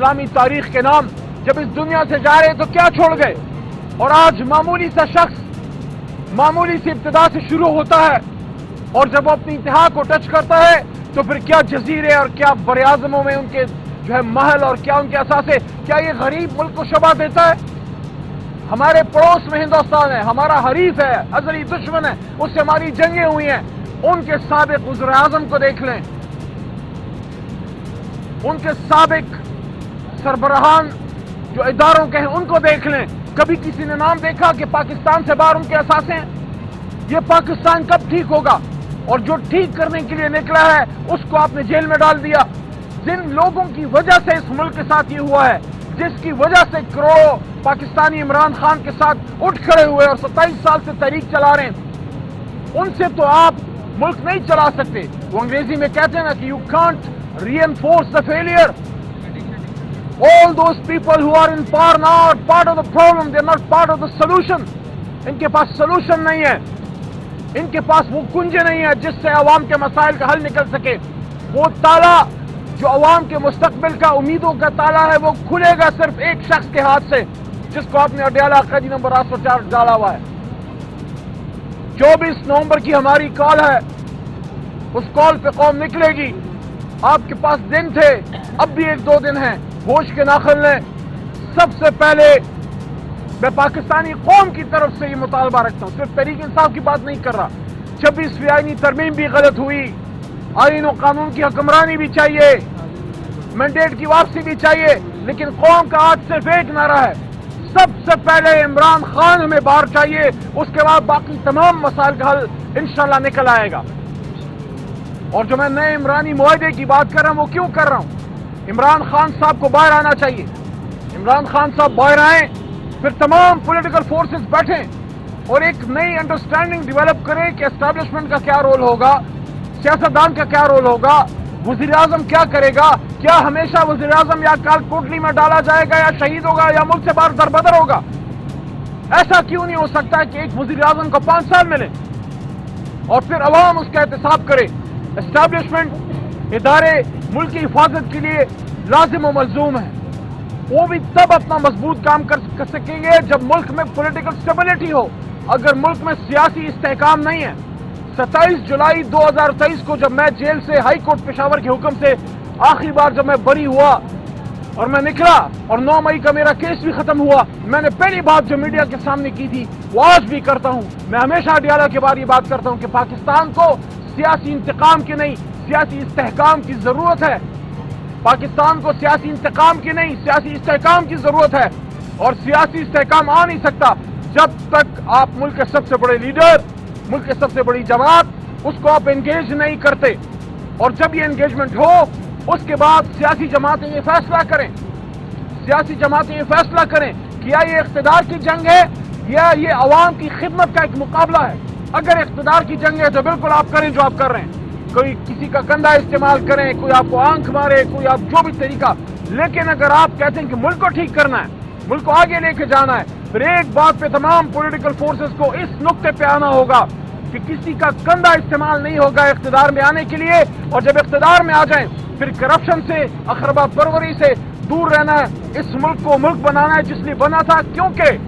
اسلامی تاریخ کے نام جب اس دنیا سے جا رہے تو کیا چھوڑ گئے؟ اور آج معمولی سا شخص معمولی سی ابتدا سے شروع ہوتا ہے، اور جب وہ اپنی انتہا کو ٹچ کرتا ہے تو پھر کیا جزیرے اور کیا براعظموں میں ان کے جو ہے محل اور کیا ان کے اثاثے، کیا یہ غریب ملک کو شبع دیتا ہے؟ ہمارے پڑوس میں ہندوستان ہے، ہمارا حریف ہے، ازلی دشمن ہے، اس سے ہماری جنگیں ہوئی ہیں، ان کے سابق وزیر اعظم کو دیکھ لیں، ان کے سابق سربراہان جو اداروں کے ہیں ان کو دیکھ لیں، کبھی کسی نے نام دیکھا کہ پاکستان سے باہر ان کے اثاثے ہیں؟ یہ پاکستان کب ٹھیک ہوگا؟ اور جو ٹھیک کرنے کے لیے نکلا ہے اس کو آپ نے جیل میں ڈال دیا۔ جن لوگوں کی وجہ سے اس ملک کے ساتھ یہ ہوا ہے، جس کی وجہ سے کروڑوں پاکستانی عمران خان کے ساتھ اٹھ کھڑے ہوئے اور 27 سال سے تحریک چلا رہے ہیں، ان سے تو آپ ملک نہیں چلا سکتے۔ وہ انگریزی میں کہتے ہیں نا کہ you can't reinforce the failure. All those people who are in power now are part of the problem, they are not part of the solution. ان کے پاس سولوشن نہیں ہے، ان کے پاس وہ کنجے نہیں ہے جس سے عوام کے مسائل کا حل نکل سکے۔ وہ تالا جو عوام کے مستقبل کا امیدوں کا تالا ہے وہ کھلے گا صرف ایک شخص کے ہاتھ سے، جس کو آپ نے اڈیالہ قیدی نمبر 804 ڈالا ہوا ہے۔ 24 نومبر کی ہماری کال ہے، اس کال پہ قوم نکلے گی۔ آپ کے پاس دن تھے، اب بھی 1-2 دن ہیں، ہوش کے ناخن لیں۔ سب سے پہلے میں پاکستانی قوم کی طرف سے یہ مطالبہ رکھتا ہوں، صرف تحریک انصاف کی بات نہیں کر رہا۔ 26ویں آئینی ترمیم بھی غلط ہوئی، آئین و قانون کی حکمرانی بھی چاہیے، مینڈیٹ کی واپسی بھی چاہیے، لیکن قوم کا آج صرف ایک نعرہ ہے، سب سے پہلے عمران خان ہمیں باہر چاہیے، اس کے بعد باقی تمام مسائل کا حل انشاءاللہ نکل آئے گا۔ اور جو میں نئے عمرانی معاہدے کی بات کر رہا ہوں وہ کیوں کر رہا ہوں؟ عمران خان صاحب کو باہر آنا چاہیے، عمران خان صاحب باہر آئیں، پھر تمام پولیٹیکل فورسز بیٹھیں اور ایک نئی انڈرسٹینڈنگ ڈیولپ کریں کہ اسٹیبلشمنٹ کا کیا رول ہوگا، سیاستدان کا کیا رول ہوگا، وزیر اعظم کیا کرے گا، کیا ہمیشہ وزیر اعظم یا کال کوٹلی میں ڈالا جائے گا یا شہید ہوگا یا ملک سے باہر دربدر ہوگا؟ ایسا کیوں نہیں ہو سکتا کہ ایک وزیر اعظم کو 5 سال ملے اور پھر عوام اس کا احتساب کرے؟ اسٹیبلشمنٹ ادارے ملک کی حفاظت کے لیے لازم و ملزوم ہیں، وہ بھی تب اپنا مضبوط کام کر سکیں گے جب ملک میں پولیٹیکل اسٹیبلٹی ہو۔ اگر ملک میں سیاسی استحکام نہیں ہے، 27 جولائی 2023 کو جب میں جیل سے ہائی کورٹ پشاور کے حکم سے آخری بار جب میں بری ہوا اور میں نکلا اور 9 مئی کا میرا کیس بھی ختم ہوا، میں نے پہلی بات جو میڈیا کے سامنے کی تھی وہ آج بھی کرتا ہوں۔ میں ہمیشہ اڈیالہ کے بارے یہ بات کرتا ہوں کہ پاکستان کو سیاسی انتقام کی نہیں، سیاسی استحکام کی ضرورت ہے۔ پاکستان کو سیاسی انتقام کی نہیں، سیاسی استحکام کی ضرورت ہے، اور سیاسی استحکام آ نہیں سکتا جب تک آپ ملک کے سب سے بڑے لیڈر، ملک کے سب سے بڑی جماعت، اس کو آپ انگیج نہیں کرتے۔ اور جب یہ انگیجمنٹ ہو اس کے بعد سیاسی جماعتیں یہ فیصلہ کریں، سیاسی جماعتیں یہ فیصلہ کریں کہ یا یہ اقتدار کی جنگ ہے یا یہ عوام کی خدمت کا ایک مقابلہ ہے۔ اگر اقتدار کی جنگ ہے تو بالکل آپ کریں جو آپ کر رہے ہیں، کوئی کسی کا کندھا استعمال کریں، کوئی آپ کو آنکھ مارے، کوئی آپ جو بھی طریقہ، لیکن اگر آپ کہتے ہیں کہ ملک کو ٹھیک کرنا ہے، ملک کو آگے لے کے جانا ہے، پھر ایک بات پہ تمام پولیٹیکل فورسز کو اس نقطے پہ آنا ہوگا کہ کسی کا کندھا استعمال نہیں ہوگا اقتدار میں آنے کے لیے، اور جب اقتدار میں آ جائیں پھر کرپشن سے، اخربہ پروری سے دور رہنا ہے۔ اس ملک کو ملک بنانا ہے جس لیے بنا تھا، کیونکہ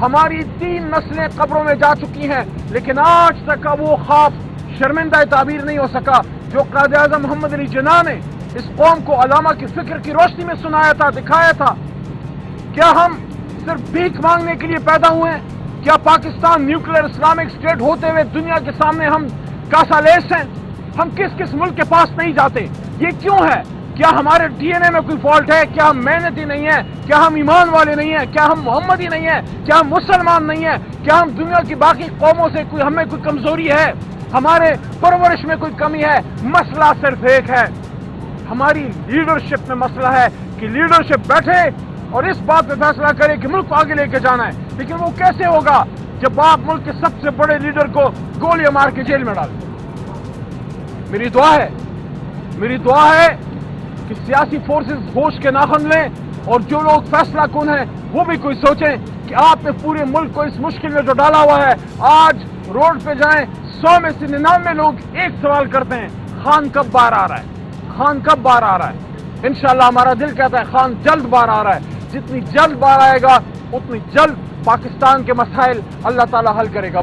ہماری 3 نسلیں قبروں میں جا چکی ہیں، لیکن آج تک کا وہ خواب شرمندہ تعبیر نہیں ہو سکا جو قائد اعظم محمد علی جناح نے اس قوم کو علامہ کی فکر کی روشنی میں سنایا تھا، دکھایا تھا۔ کیا ہم صرف بھیک مانگنے کے لیے پیدا ہوئے ہیں؟ کیا پاکستان نیوکلیر اسلامک اسٹیٹ ہوتے ہوئے دنیا کے سامنے ہم کاسا لیس ہیں؟ ہم کس ملک کے پاس نہیں جاتے؟ یہ کیوں ہے؟ کیا ہمارے ڈی این اے میں کوئی فالٹ ہے؟ کیا ہم محنتی نہیں ہیں؟ کیا ہم ایمان والے نہیں ہیں؟ کیا ہم محمدی نہیں ہیں؟ کیا ہم مسلمان نہیں ہیں؟ کیا ہم دنیا کی باقی قوموں سے ہمیں کوئی کمزوری ہے؟ ہمارے پرورش میں کوئی کمی ہے؟ مسئلہ صرف ایک ہے، ہماری لیڈرشپ میں مسئلہ ہے کہ لیڈرشپ بیٹھے اور اس بات پہ فیصلہ کرے کہ ملک کو آگے لے کے جانا ہے۔ لیکن وہ کیسے ہوگا جب آپ ملک کے سب سے بڑے لیڈر کو گولیاں مار کے جیل میں ڈالیں؟ میری دعا ہے کہ سیاسی فورسز ہوش کے ناخن لیں، اور جو لوگ فیصلہ کن ہیں وہ بھی کوئی سوچیں کہ آپ نے پورے ملک کو اس مشکل میں جو ڈالا ہوا ہے، آج روڈ پہ جائیں 100 میں سے 99 لوگ ایک سوال کرتے ہیں، خان کب باہر آ رہا ہے؟ خان کب باہر آ رہا ہے؟ انشاءاللہ ہمارا دل کہتا ہے خان جلد بار آ رہا ہے، جتنی جلد بار آئے گا اتنی جلد پاکستان کے مسائل اللہ تعالیٰ حل کرے گا۔